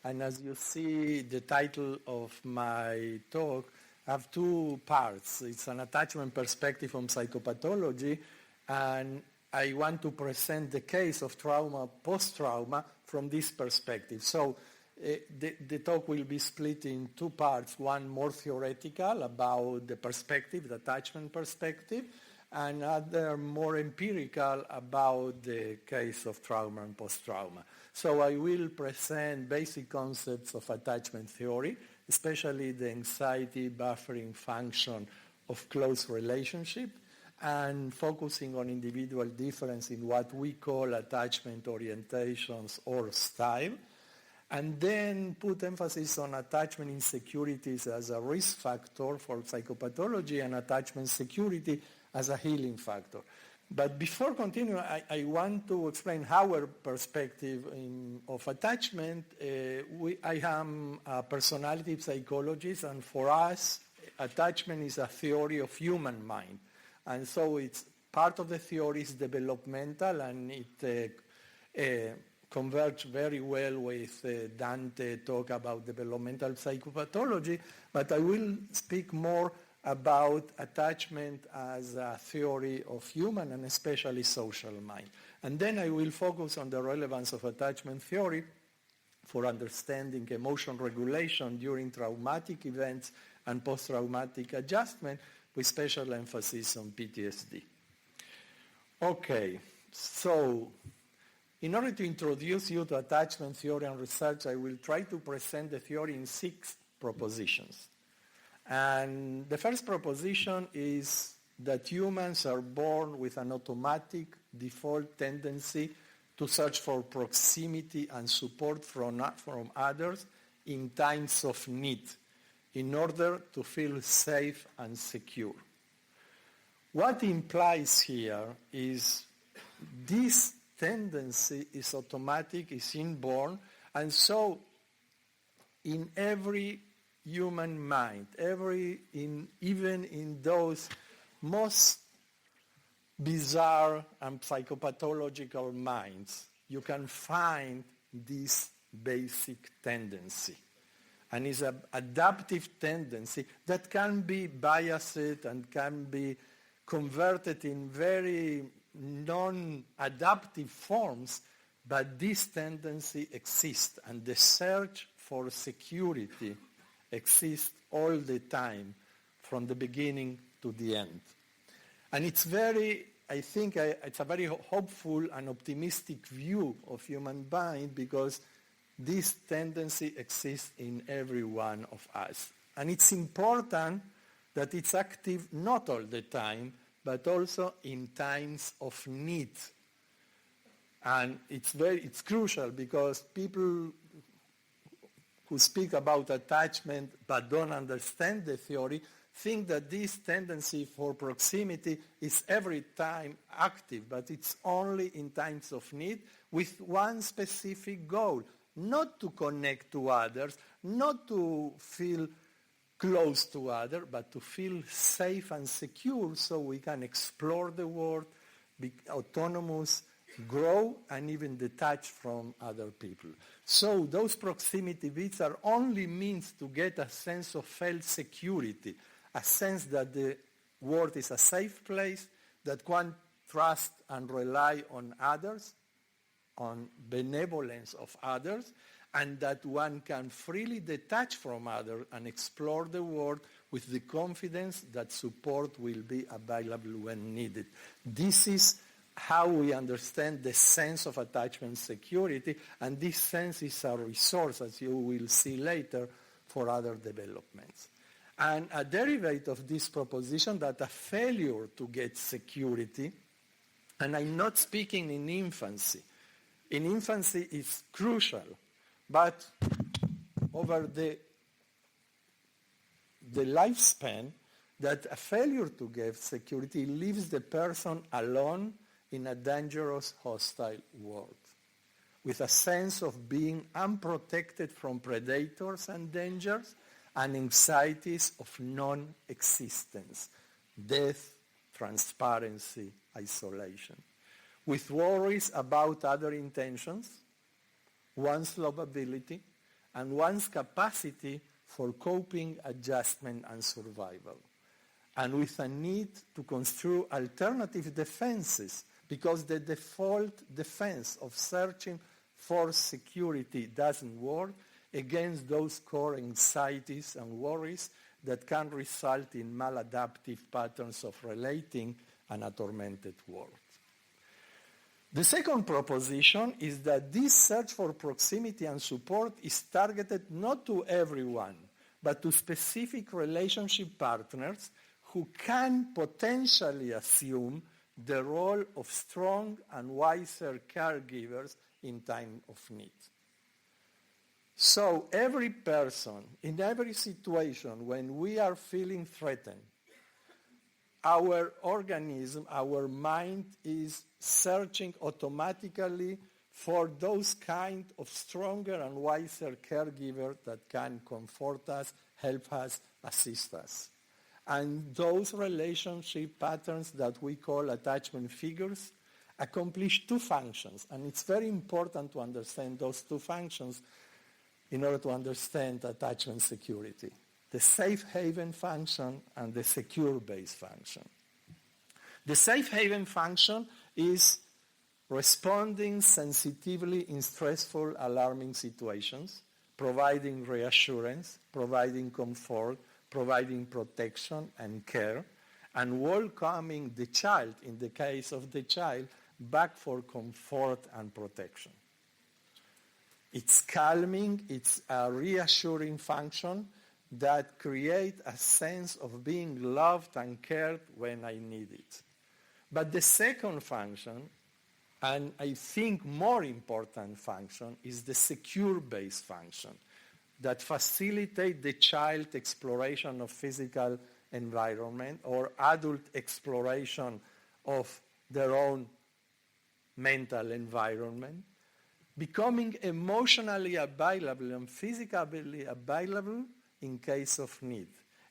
And as you see, the title of my talk have two parts. It's an attachment perspective from psychopathology, and I want to present the case of trauma, post-trauma, from this perspective. So the talk will be split in two parts, one more theoretical about the perspective, the attachment perspective, and other more empirical about the case of trauma and post-trauma. So I will present basic concepts of attachment theory, especially the anxiety buffering function of close relationship, and focusing on individual difference in what we call attachment orientations or style, and then put emphasis on attachment insecurities as a risk factor for psychopathology and attachment security as a healing factor. But before continuing, I want to explain our perspective of attachment. I am a personality psychologist, and for us, attachment is a theory of human mind. And so it's part of the theory is developmental, and it converges very well with Dante talk about developmental psychopathology. But I will speak more about attachment as a theory of human and especially social mind. And then I will focus on the relevance of attachment theory for understanding emotion regulation during traumatic events and post-traumatic adjustment, with special emphasis on PTSD. Okay, so in order to introduce you to attachment theory and research, I will try to present the theory in 6 propositions. And the first proposition is that humans are born with an automatic default tendency to search for proximity and support from others in times of need in order to feel safe and secure. What implies here is this tendency is automatic, is inborn, and so in every human mind, even in those most bizarre and psychopathological minds, you can find this basic tendency. And it's an adaptive tendency that can be biased and can be converted in very non-adaptive forms, but this tendency exists, and the search for security exists all the time, from the beginning to the end. And it's it's a very hopeful and optimistic view of human mind, because this tendency exists in every one of us. And it's important that it's active not all the time, but also in times of need. And it's crucial, because people who speak about attachment but don't understand the theory think that this tendency for proximity is every time active, but it's only in times of need with one specific goal: not to connect to others, not to feel close to others, but to feel safe and secure so we can explore the world, be autonomous, grow, and even detach from other people. So those proximity bits are only means to get a sense of felt security, a sense that the world is a safe place, that one trusts and rely on others, on benevolence of others, and that one can freely detach from others and explore the world with the confidence that support will be available when needed. This is how we understand the sense of attachment security, and this sense is a resource, as you will see later, for other developments. And a derivative of this proposition that a failure to get security, and I'm not speaking in infancy. In infancy it's crucial, but over the lifespan, that a failure to get security leaves the person alone in a dangerous, hostile world, with a sense of being unprotected from predators and dangers, and anxieties of non-existence, death, transparency, isolation, with worries about other intentions, one's lovability, and one's capacity for coping, adjustment, and survival. And with a need to construe alternative defenses, because the default defense of searching for security doesn't work against those core anxieties and worries that can result in maladaptive patterns of relating in a tormented world. The second proposition is that this search for proximity and support is targeted not to everyone, but to specific relationship partners who can potentially assume the role of strong and wiser caregivers in time of need. So every person, in every situation when we are feeling threatened, our organism, our mind is searching automatically for those kind of stronger and wiser caregivers that can comfort us, help us, assist us. And those relationship patterns that we call attachment figures accomplish two functions. And it's very important to understand those two functions in order to understand attachment security: the safe haven function and the secure base function. The safe haven function is responding sensitively in stressful, alarming situations, providing reassurance, providing comfort, providing protection and care, and welcoming the child, in the case of the child, back for comfort and protection. It's calming, it's a reassuring function that creates a sense of being loved and cared when I need it. But the second function, and I think more important function, is the secure base function that facilitates the child exploration of physical environment or adult exploration of their own mental environment, becoming emotionally available and physically available in case of need,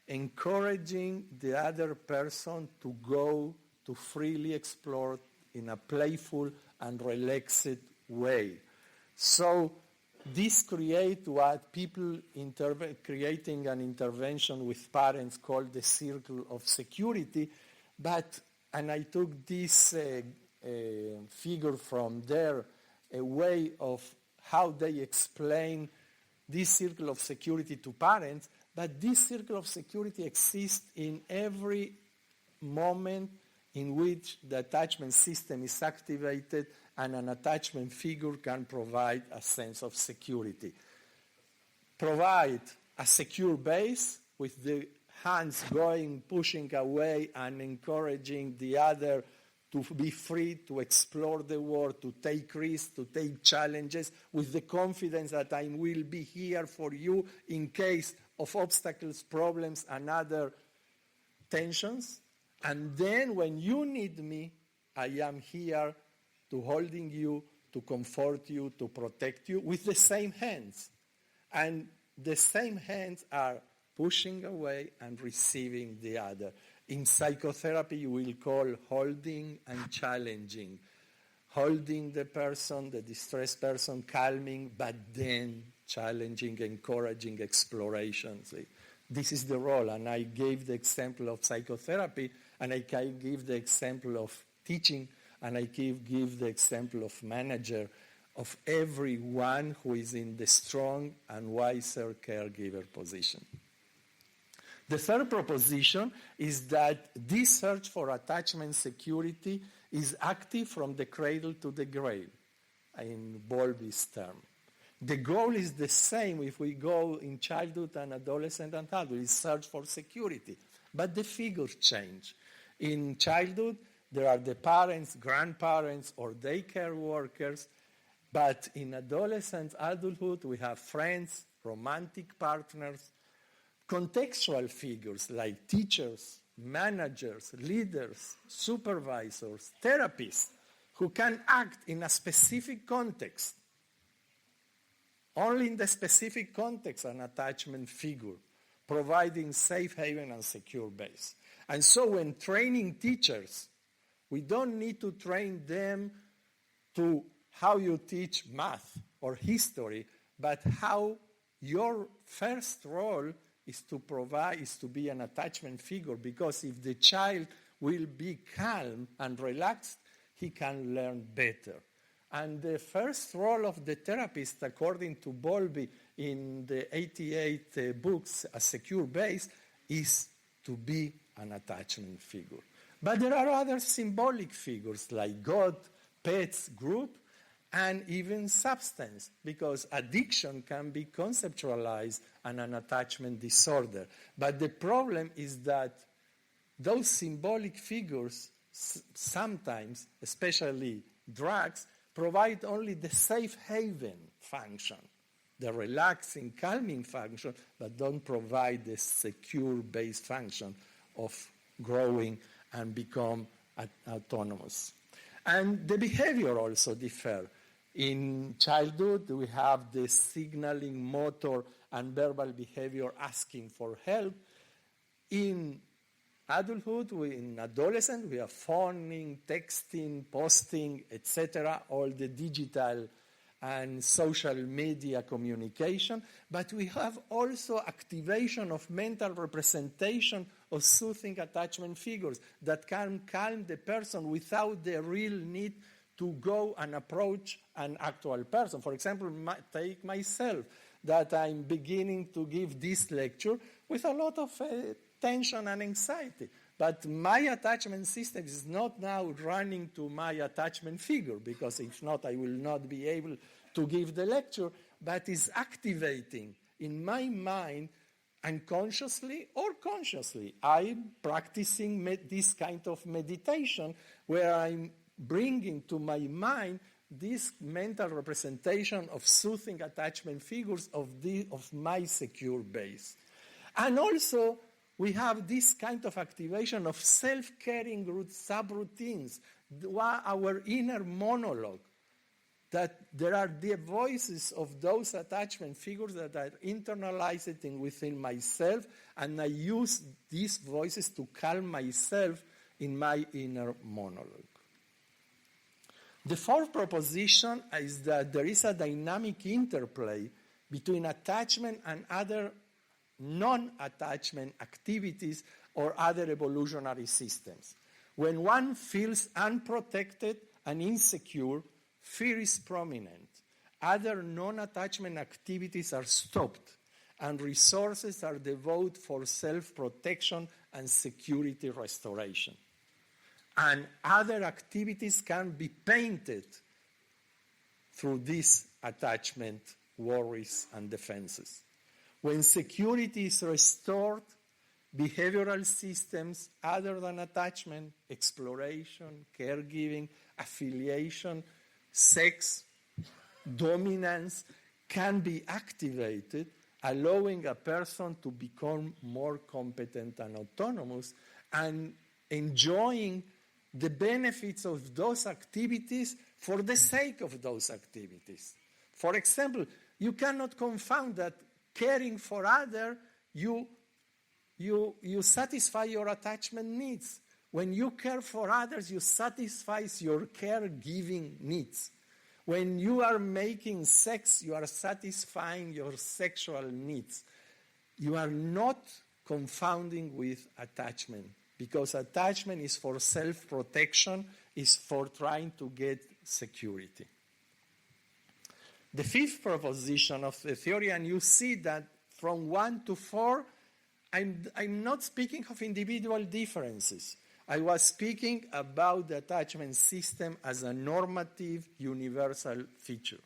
encouraging the other person to go to freely explore in a playful and relaxed way. So this creates what people creating an intervention with parents call the circle of security, and I took this figure from there, a way of how they explain this circle of security to parents, but this circle of security exists in every moment in which the attachment system is activated and an attachment figure can provide a sense of security. Provide a secure base with the hands going, pushing away and encouraging the other to be free to explore the world, to take risks, to take challenges, with the confidence that I will be here for you in case of obstacles, problems, and other tensions. And then when you need me, I am here to holding you, to comfort you, to protect you with the same hands. And the same hands are pushing away and receiving the other. In psychotherapy, you will call holding and challenging. Holding the person, the distressed person, calming, but then challenging, encouraging exploration. See? This is the role, and I gave the example of psychotherapy, and I can give the example of teaching, and I give the example of manager, of everyone who is in the strong and wiser caregiver position. The third proposition is that this search for attachment security is active from the cradle to the grave, in Bowlby's term. The goal is the same if we go in childhood and adolescent and adult, is search for security. But the figures change. In childhood, there are the parents, grandparents, or daycare workers. But in adolescent, adulthood, we have friends, romantic partners, contextual figures like teachers, managers, leaders, supervisors, therapists, who can act in a specific context. Only in the specific context an attachment figure, providing safe haven and secure base. And so when training teachers, we don't need to train them to how you teach math or history, but how your first role is to be an attachment figure, because if the child will be calm and relaxed, he can learn better. And the first role of the therapist, according to Bowlby in the 88 books, A Secure Base, is to be an attachment figure. But there are other symbolic figures like God, pets, group, and even substance, because addiction can be conceptualized as an attachment disorder. But the problem is that those symbolic figures sometimes, especially drugs, provide only the safe haven function, the relaxing, calming function, but don't provide the secure base function of growing and become autonomous. And the behavior also differ. In childhood, we have the signaling, motor, and verbal behavior asking for help. In adulthood, in adolescence, we have phoning, texting, posting, etc., all the digital and social media communication. But we have also activation of mental representation of soothing attachment figures that can calm the person without the real need to go and approach an actual person. For example, take myself, that I'm beginning to give this lecture with a lot of tension and anxiety. But my attachment system is not now running to my attachment figure, because if not, I will not be able to give the lecture, but is activating in my mind unconsciously or consciously. I'm practicing this kind of meditation where I'm bringing to my mind this mental representation of soothing attachment figures of my secure base. And also, we have this kind of activation of self-caring subroutines, our inner monologue, that there are the voices of those attachment figures that are internalized within myself, and I use these voices to calm myself in my inner monologue. The fourth proposition is that there is a dynamic interplay between attachment and other non-attachment activities or other evolutionary systems. When one feels unprotected and insecure, fear is prominent. Other non-attachment activities are stopped, and resources are devoted for self-protection and security restoration. And other activities can be painted through these attachment worries and defenses. When security is restored, behavioral systems other than attachment, exploration, caregiving, affiliation, sex, dominance can be activated, allowing a person to become more competent and autonomous and enjoying the benefits of those activities for the sake of those activities. For example, you cannot confound that caring for others, you satisfy your attachment needs. When you care for others, you satisfy your caregiving needs. When you are making sex, you are satisfying your sexual needs. You are not confounding with attachment, because attachment is for self-protection, is for trying to get security. The fifth proposition of the theory, and you see that from 1 to 4, I'm not speaking of individual differences. I was speaking about the attachment system as a normative, universal feature.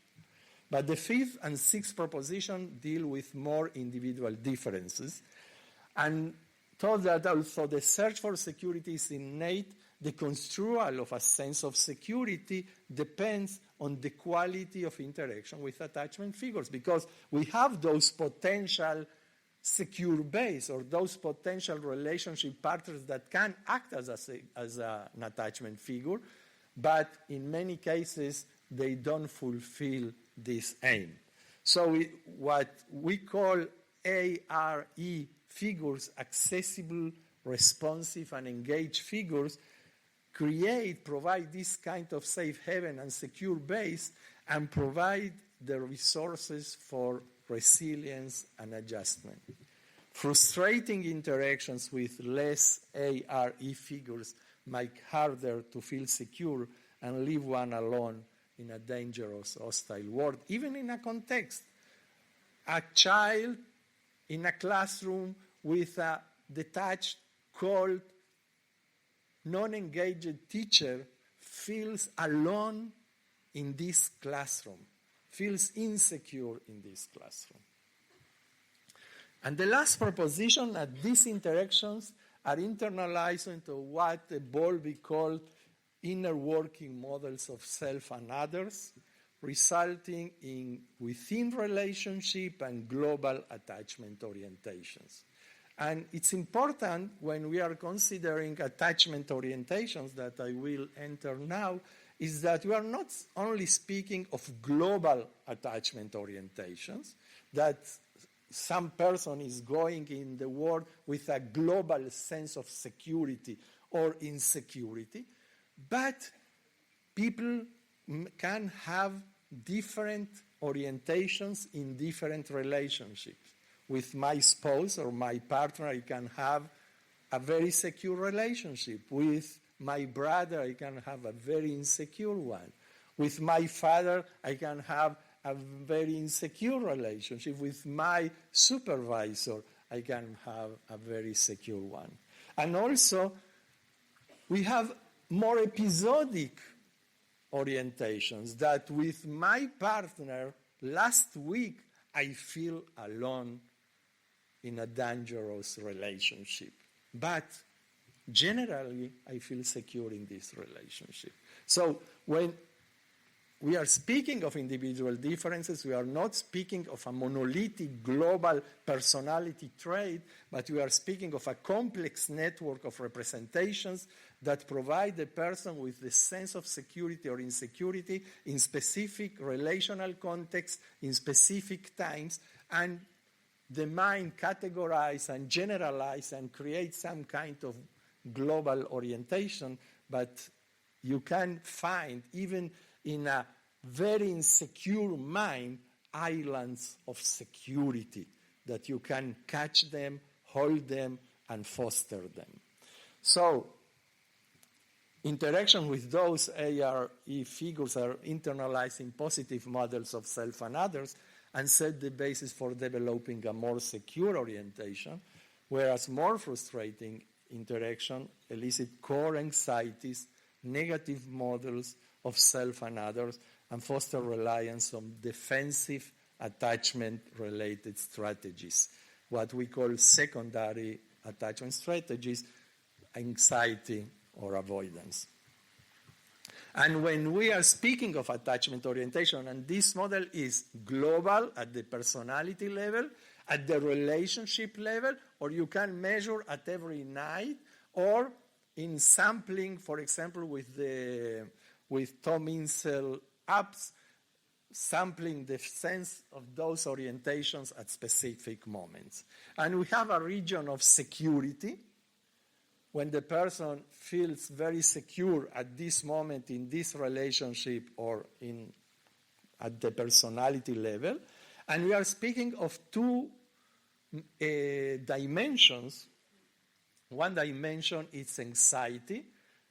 But the fifth and sixth proposition deal with more individual differences, and thought that although the search for security is innate, the construal of a sense of security depends on the quality of interaction with attachment figures, because we have those potential secure base or those potential relationship partners that can act as an attachment figure, but in many cases they don't fulfill this aim. So what we call ARE figures, accessible, responsive, and engaged figures, provide this kind of safe haven and secure base, and provide the resources for resilience, and adjustment. Frustrating interactions with less ARE figures make it harder to feel secure and leave one alone in a dangerous, hostile world, even in a context. A child in a classroom with a detached, cold, non-engaged teacher feels alone in this classroom, feels insecure in this classroom. And the last proposition that these interactions are internalized into what Bowlby called inner working models of self and others, resulting in within relationship and global attachment orientations. And it's important when we are considering attachment orientations that I will enter now, is that we are not only speaking of global attachment orientations, that some person is going in the world with a global sense of security or insecurity, but people can have different orientations in different relationships. With my spouse or my partner, I can have a very secure relationship. With my brother, I can have a very insecure one. With my father, I can have a very insecure relationship. With my supervisor, I can have a very secure one. And also, we have more episodic orientations that with my partner, last week, I feel alone in a dangerous relationship. But generally, I feel secure in this relationship. So when we are speaking of individual differences, we are not speaking of a monolithic global personality trait, but we are speaking of a complex network of representations that provide the person with the sense of security or insecurity in specific relational contexts, in specific times, and the mind categorize and generalize and create some kind of global orientation, but you can find, even in a very insecure mind, islands of security that you can catch them, hold them, and foster them. So, interaction with those ARE figures are internalizing positive models of self and others and set the basis for developing a more secure orientation, whereas more frustrating interaction elicit core anxieties, negative models of self and others, and foster reliance on defensive attachment-related strategies, what we call secondary attachment strategies, anxiety or avoidance. And when we are speaking of attachment orientation, and this model is global at the personality level, at the relationship level, or you can measure at every night, or in sampling, for example, with Tom Insel apps, sampling the sense of those orientations at specific moments. And we have a region of security, when the person feels very secure at this moment in this relationship or at the personality level. And we are speaking of two dimensions. One dimension is anxiety,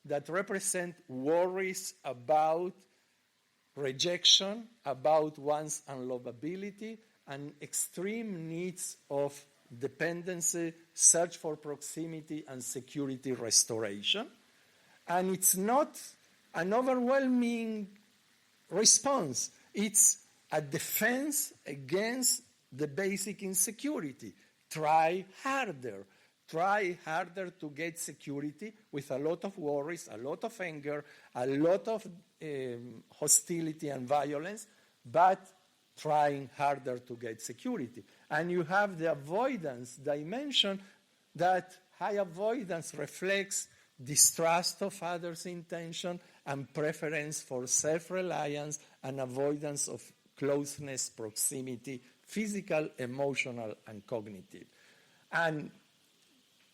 that represent worries about rejection, about one's unlovability, and extreme needs of dependency, search for proximity, and security restoration. And it's not an overwhelming response. It's a defense against the basic insecurity. Try harder. Try harder to get security with a lot of worries, a lot of anger, a lot of hostility and violence, but trying harder to get security. And you have the avoidance dimension, that high avoidance reflects distrust of others' intention and preference for self-reliance and avoidance of closeness, proximity, physical, emotional, and cognitive. And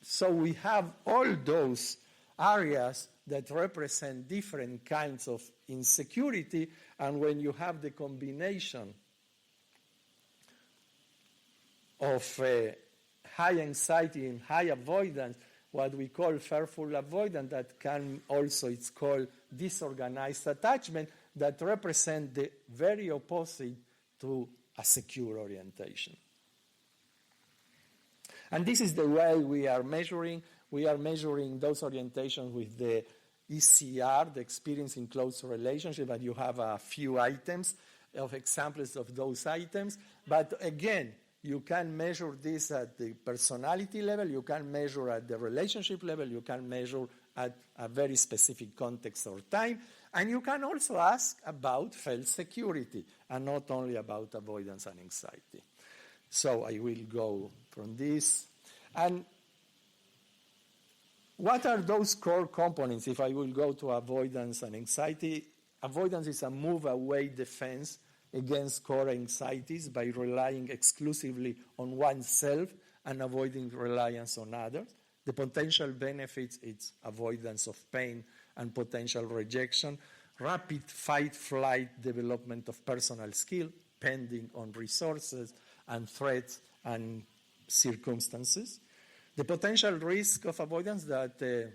so we have all those areas that represent different kinds of insecurity, and when you have the combination of high anxiety and high avoidance, what we call fearful avoidance, that can also, it's called disorganized attachment, that represent the very opposite to a secure orientation. And this is the way we are measuring. We are measuring those orientations with the ECR, the experience in close relationship, and you have a few items of examples of those items. But again, you can measure this at the personality level, you can measure at the relationship level, you can measure at a very specific context or time, and you can also ask about felt security, and not only about avoidance and anxiety. So I will go from this. And what are those core components? If I will go to avoidance and anxiety, avoidance is a move-away defense against core anxieties by relying exclusively on oneself and avoiding reliance on others. The potential benefits is avoidance of pain and potential rejection, rapid fight-flight development of personal skill, depending on resources and threats and circumstances. The potential risk of avoidance that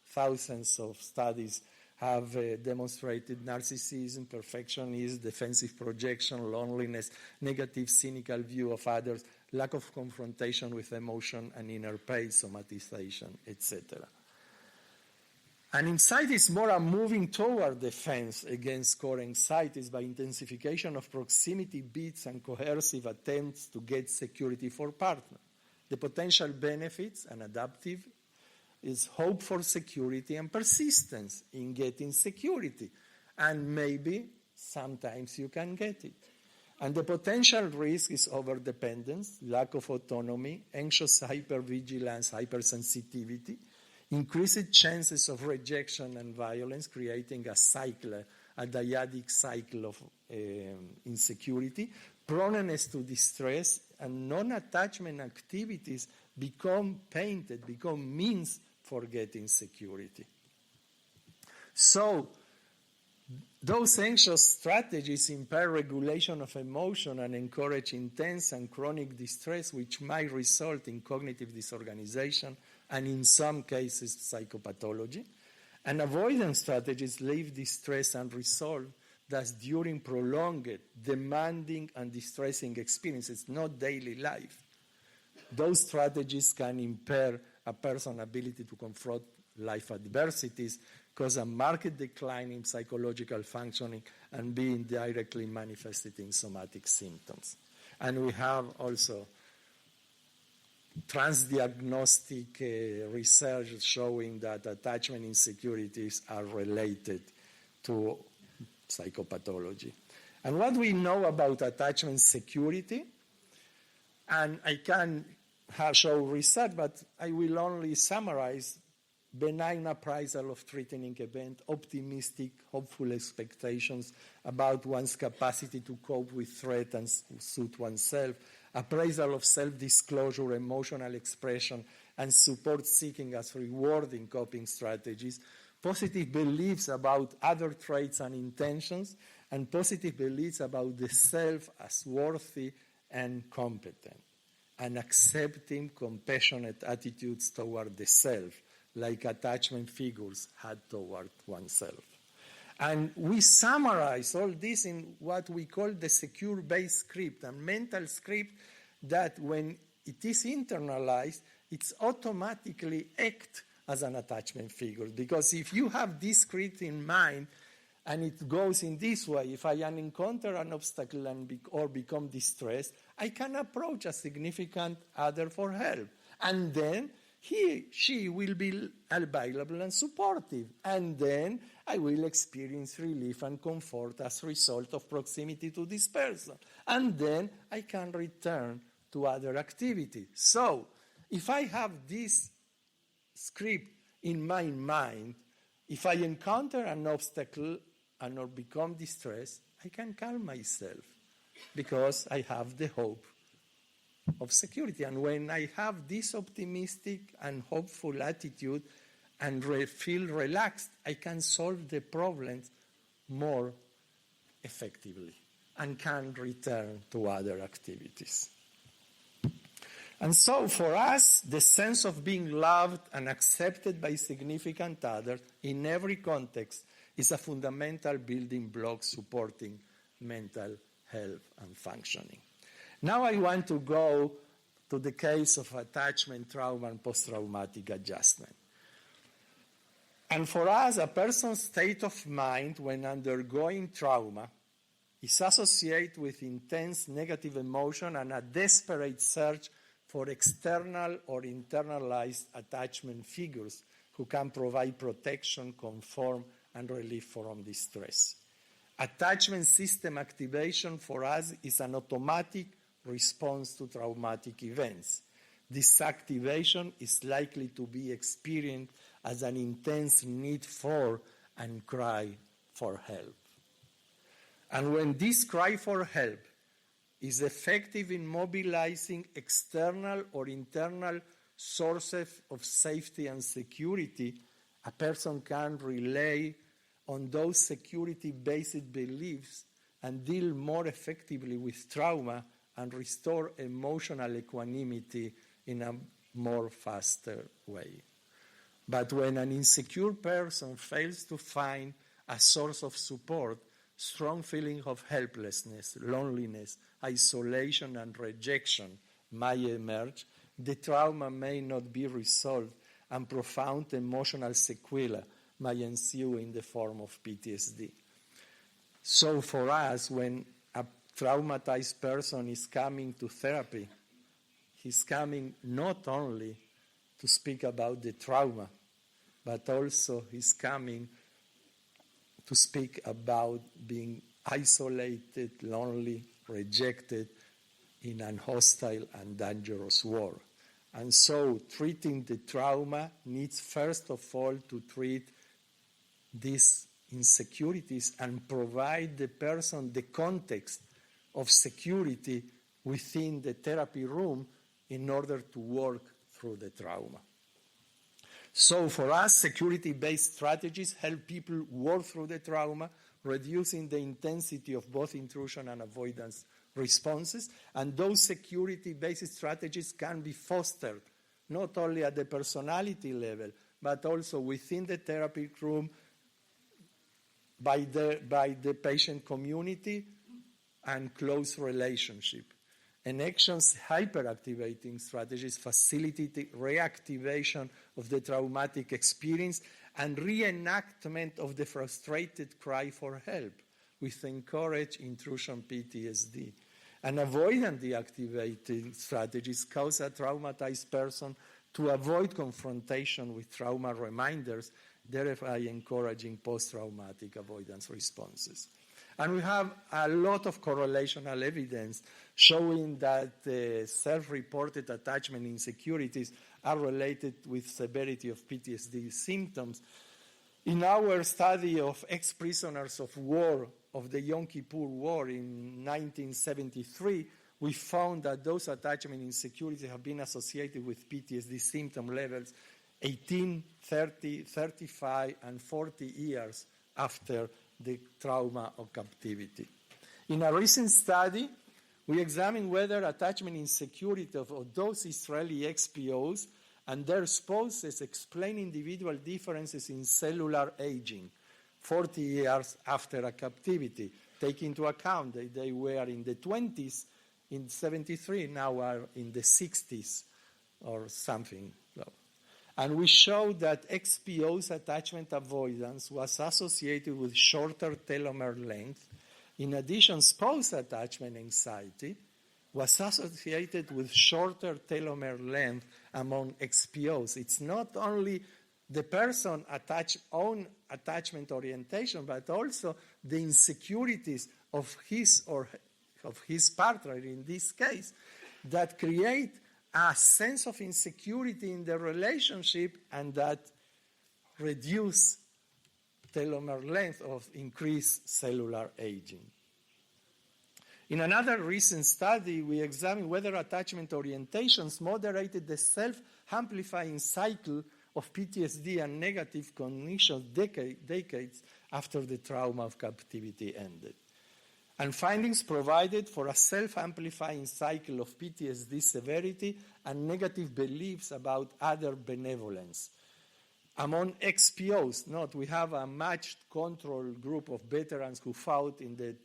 thousands of studies have demonstrated: narcissism, perfectionism, defensive projection, loneliness, negative, cynical view of others, lack of confrontation with emotion and inner pain, somatization, etc. And anxiety is more a moving toward defense against core anxieties by intensification of proximity beats and coercive attempts to get security for partner. The potential benefits and adaptive is hope for security and persistence in getting security. And maybe sometimes you can get it. And the potential risk is overdependence, lack of autonomy, anxious hypervigilance, hypersensitivity, increased chances of rejection and violence, creating a cycle, a dyadic cycle of insecurity, proneness to distress, and non-attachment activities become painted, become means for getting security. So, those anxious strategies impair regulation of emotion and encourage intense and chronic distress, which might result in cognitive disorganization and, in some cases, psychopathology. And avoidance strategies leave distress unresolved, thus during prolonged, demanding, and distressing experiences, not daily life. Those strategies can impair a person's ability to confront life adversities, cause a marked decline in psychological functioning, and being directly manifested in somatic symptoms. And we have also transdiagnostic research showing that attachment insecurities are related to psychopathology. And what we know about attachment security, and I can show research, but I will only summarize: benign appraisal of threatening event, optimistic, hopeful expectations about one's capacity to cope with threat and suit oneself, appraisal of self-disclosure, emotional expression, and support seeking as rewarding coping strategies, positive beliefs about other traits and intentions, and positive beliefs about the self as worthy and competent, and accepting, compassionate attitudes toward the self, like attachment figures had toward oneself. And we summarize all this in what we call the secure-based script, a mental script that when it is internalized, it's automatically act as an attachment figure. Because if you have this script in mind, and it goes in this way: if I encounter an obstacle or become distressed, I can approach a significant other for help. And then she will be available and supportive. And then I will experience relief and comfort as a result of proximity to this person. And then I can return to other activity. So, if I have this script in my mind, if I encounter an obstacle and or become distressed, I can calm myself because I have the hope of security. And when I have this optimistic and hopeful attitude and feel relaxed, I can solve the problems more effectively and can return to other activities. And so for us, the sense of being loved and accepted by significant others in every context is a fundamental building block supporting mental health and functioning. Now I want to go to the case of attachment trauma and post-traumatic adjustment. And for us, a person's state of mind when undergoing trauma is associated with intense negative emotion and a desperate search for external or internalized attachment figures who can provide protection, comfort, and relief from distress. Attachment system activation for us is an automatic response to traumatic events. This activation is likely to be experienced as an intense need for and cry for help. And when this cry for help is effective in mobilizing external or internal sources of safety and security, a person can rely on those security-based beliefs and deal more effectively with trauma and restore emotional equanimity in a more faster way. But when an insecure person fails to find a source of support, strong feeling of helplessness, loneliness, isolation, and rejection may emerge. The trauma may not be resolved, and profound emotional sequelae may ensue in the form of PTSD. So for us, when a traumatized person is coming to therapy, he's coming not only to speak about the trauma, but also he's coming to speak about being isolated, lonely, rejected in an hostile and dangerous world. And so treating the trauma needs first of all to treat these insecurities and provide the person the context of security within the therapy room in order to work through the trauma. So for us, security-based strategies help people work through the trauma, reducing the intensity of both intrusion and avoidance responses. And those security-based strategies can be fostered not only at the personality level, but also within the therapy room by the patient community and close relationship. And actions hyperactivating strategies facilitate the reactivation of the traumatic experience and reenactment of the frustrated cry for help, which encourage intrusion PTSD. And avoidant deactivating strategies cause a traumatized person to avoid confrontation with trauma reminders, thereby encouraging post-traumatic avoidance responses. And we have a lot of correlational evidence showing that self-reported attachment insecurities are related with severity of PTSD symptoms. In our study of ex-prisoners of war of the Yom Kippur War in 1973, we found that those attachment insecurities have been associated with PTSD symptom levels 18, 30, 35, and 40 years after the trauma of captivity. In a recent study, we examined whether attachment insecurity of those Israeli XPOs and their spouses explain individual differences in cellular aging 40 years after a captivity. Take into account that they were in the 20s in 73, now are in the 60s or something. And we showed that XPO's attachment avoidance was associated with shorter telomere length. In addition, spouse attachment anxiety was associated with shorter telomere length among XPOs. It's not only the person own attachment orientation, but also the insecurities of his partner in this case that create a sense of insecurity in the relationship and that reduce telomere length of increased cellular aging. In another recent study, we examined whether attachment orientations moderated the self-amplifying cycle of PTSD and negative cognition decades after the trauma of captivity ended. And findings provided for a self-amplifying cycle of PTSD severity and negative beliefs about other benevolence. Among XPOs, we have a matched control group of veterans who fought in the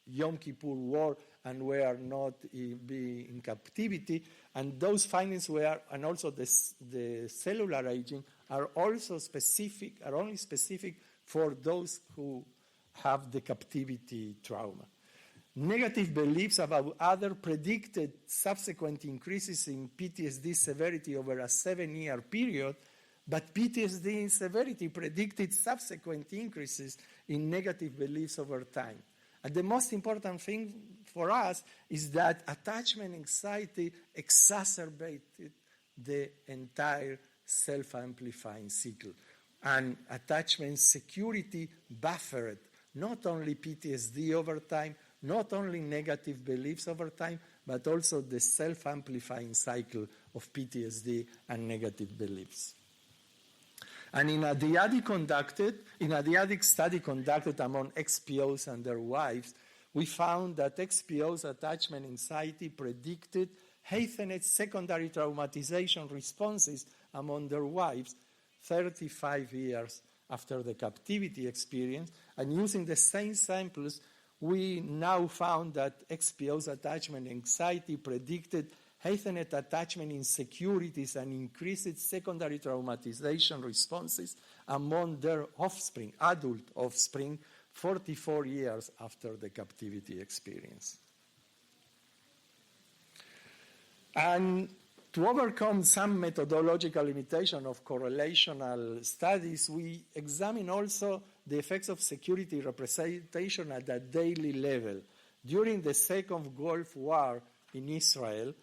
Yom Kippur War and were not in captivity, and those findings were, and also the cellular aging, are only specific for those who have the captivity trauma. Negative beliefs about other predicted subsequent increases in PTSD severity over a 7-year period, but PTSD in severity predicted subsequent increases in negative beliefs over time. And the most important thing for us is that attachment anxiety exacerbated the entire self-amplifying cycle. And attachment security buffered not only PTSD over time, not only negative beliefs over time, but also the self-amplifying cycle of PTSD and negative beliefs. And in a dyadic study conducted among XPOs and their wives, we found that XPOs' attachment anxiety predicted heightened secondary traumatization responses among their wives 35 years after the captivity experience. And using the same samples, we now found that XPO's attachment anxiety predicted heightened attachment insecurities and increased secondary traumatization responses among their offspring, adult offspring, 44 years after the captivity experience. And to overcome some methodological limitation of correlational studies, we examine also the effects of security representation at a daily level. During the Second Gulf War in Israel,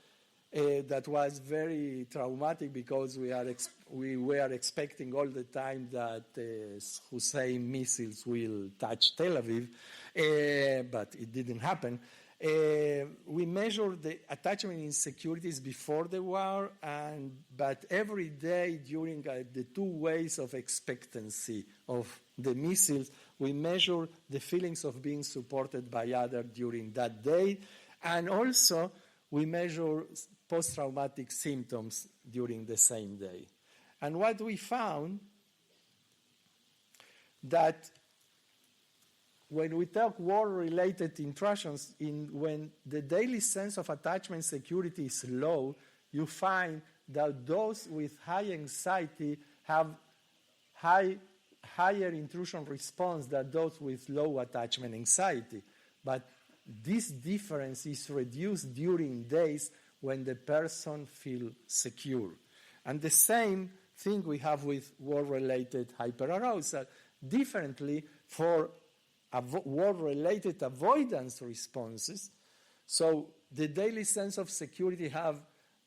that was very traumatic because we were expecting all the time that Hussein missiles will touch Tel Aviv, but it didn't happen. We measured the attachment insecurities before the war, but every day during the 2 ways of expectancy of the missiles, we measure the feelings of being supported by others during that day, and also we measure post-traumatic symptoms during the same day. And what we found, that when we talk war-related intrusions, when the daily sense of attachment security is low, you find that those with high anxiety have higher intrusion response than those with low attachment anxiety. But this difference is reduced during days when the person feels secure. And the same thing we have with war-related hyperarousal. Differently, for war-related avoidance responses, so the daily sense of security have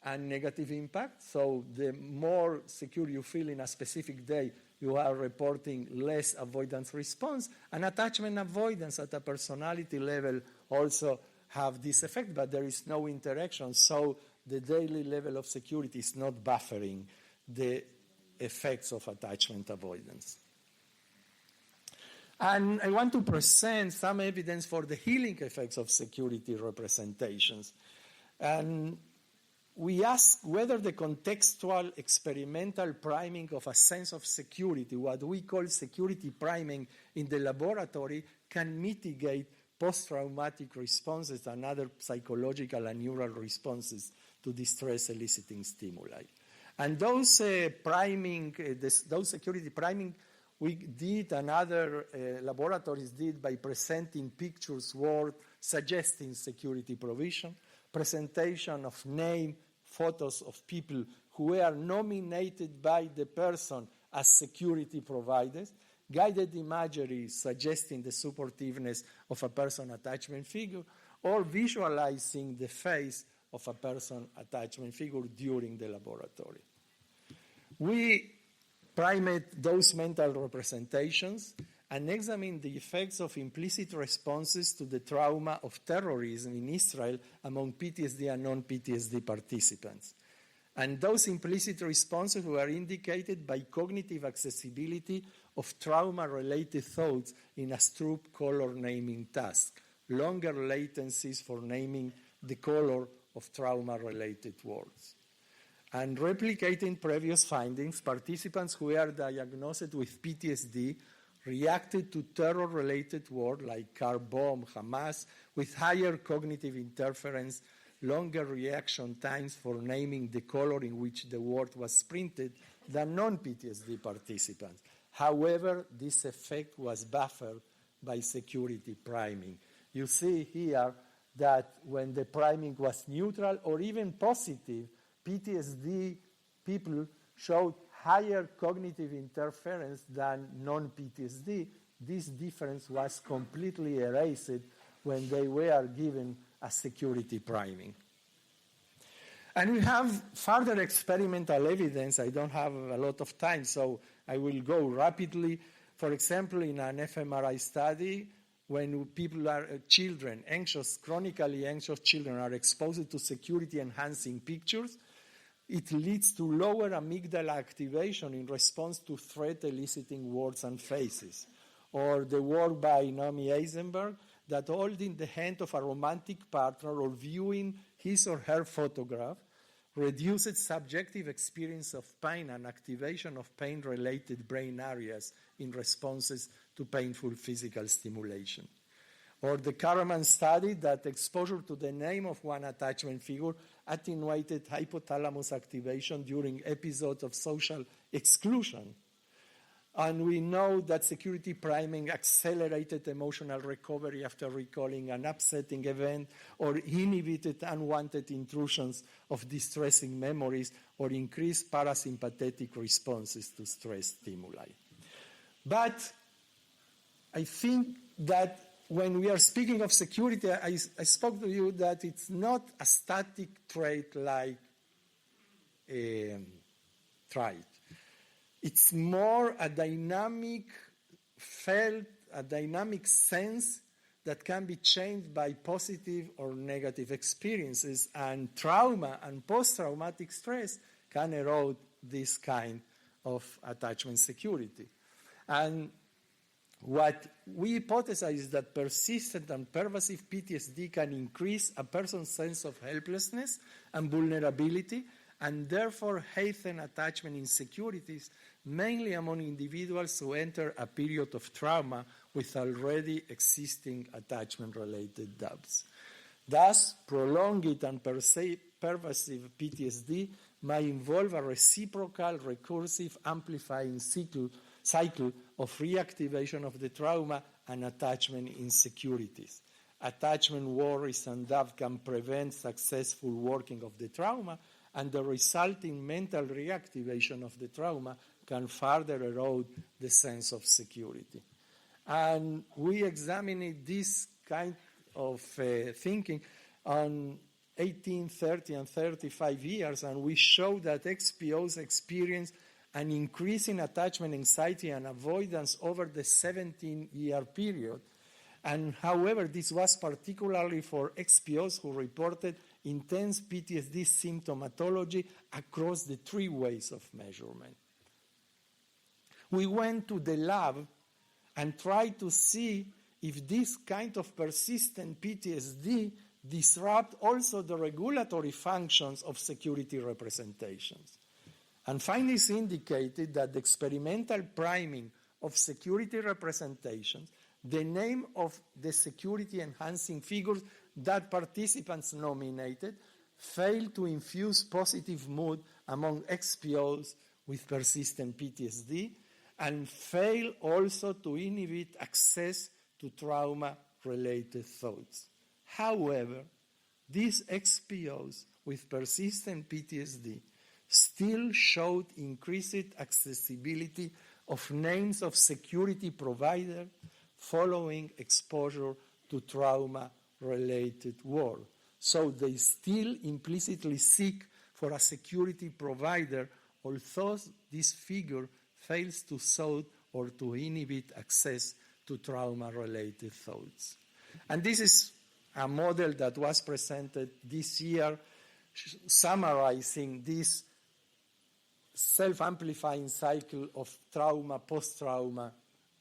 a negative impact. So the more secure you feel in a specific day, you are reporting less avoidance response. And attachment avoidance at a personality level also have this effect, but there is no interaction. So the daily level of security is not buffering the effects of attachment avoidance. And I want to present some evidence for the healing effects of security representations. And we ask whether the contextual experimental priming of a sense of security, what we call security priming in the laboratory, can mitigate post-traumatic responses and other psychological and neural responses to distress eliciting stimuli. And those security priming we did, and other laboratories did, by presenting pictures worth suggesting security provision, presentation of name, photos of people who were nominated by the person as security providers, guided imagery suggesting the supportiveness of a person attachment figure, or visualizing the face of a person attachment figure during the laboratory. We primate those mental representations and examine the effects of implicit responses to the trauma of terrorism in Israel among PTSD and non-PTSD participants. And those implicit responses were indicated by cognitive accessibility of trauma-related thoughts in a Stroop color naming task. longer latencies for naming the color of trauma-related words. And replicating previous findings, participants who were diagnosed with PTSD reacted to terror-related words like car bomb, Hamas, with higher cognitive interference, longer reaction times for naming the color in which the word was printed than non-PTSD participants. However, this effect was buffered by security priming. You see here that when the priming was neutral or even positive, PTSD people showed higher cognitive interference than non-PTSD. This difference was completely erased when they were given a security priming. And we have further experimental evidence. I don't have a lot of time, so I will go rapidly. For example, in an fMRI study, when people are children, chronically anxious children are exposed to security-enhancing pictures, it leads to lower amygdala activation in response to threat-eliciting words and faces. Or the work by Naomi Eisenberg that holding the hand of a romantic partner or viewing his or her photograph reduces subjective experience of pain and activation of pain-related brain areas in responses to painful physical stimulation. Or the Karaman study that exposure to the name of one attachment figure attenuated hypothalamus activation during episodes of social exclusion. And we know that security priming accelerated emotional recovery after recalling an upsetting event or inhibited unwanted intrusions of distressing memories or increased parasympathetic responses to stress stimuli. But I think that when we are speaking of security, I spoke to you that it's not a static trait like trait. It's more a dynamic sense that can be changed by positive or negative experiences, and trauma and post-traumatic stress can erode this kind of attachment security. And what we hypothesize is that persistent and pervasive PTSD can increase a person's sense of helplessness and vulnerability, and therefore heighten attachment insecurities, mainly among individuals who enter a period of trauma with already existing attachment-related doubts. Thus, prolonged and pervasive PTSD may involve a reciprocal, recursive, amplifying cycle of reactivation of the trauma and attachment insecurities. Attachment worries and doubt can prevent successful working of the trauma, and the resulting mental reactivation of the trauma can further erode the sense of security. And we examined this kind of thinking on 18, 30, and 35 years, and we showed that XPOs experience an increase in attachment anxiety and avoidance over the 17-year period. And however, this was particularly for XPOs who reported intense PTSD symptomatology across the three ways of measurement. We went to the lab and tried to see if this kind of persistent PTSD disrupt also the regulatory functions of security representations. And findings indicated that the experimental priming of security representations, the name of the security-enhancing figures that participants nominated, failed to infuse positive mood among XPOs with persistent PTSD, and failed also to inhibit access to trauma-related thoughts. However, these XPOs with persistent PTSD still showed increased accessibility of names of security providers following exposure to trauma-related work. So they still implicitly seek for a security provider, although this figure fails to soothe or to inhibit access to trauma-related thoughts. And this is a model that was presented this year summarizing this self-amplifying cycle of trauma, post-trauma,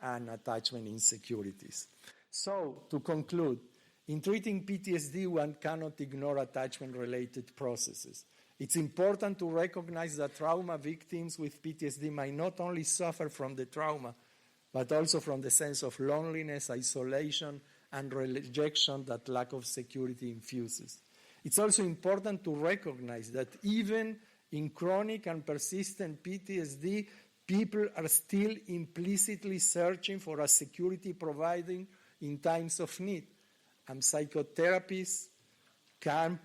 and attachment insecurities. So, to conclude, In treating PTSD, one cannot ignore attachment-related processes. It's important to recognize that trauma victims with PTSD might not only suffer from the trauma, but also from the sense of loneliness, isolation, and rejection that lack of security infuses. It's also important to recognize that even in chronic and persistent PTSD, people are still implicitly searching for a security providing in times of need. And psychotherapists can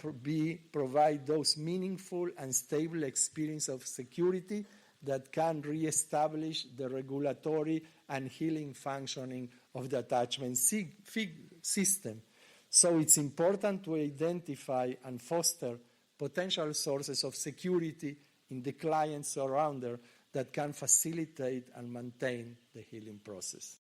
provide those meaningful and stable experience of security that can reestablish the regulatory and healing functioning of the attachment system. So it's important to identify and foster potential sources of security in the client surrounder that can facilitate and maintain the healing process.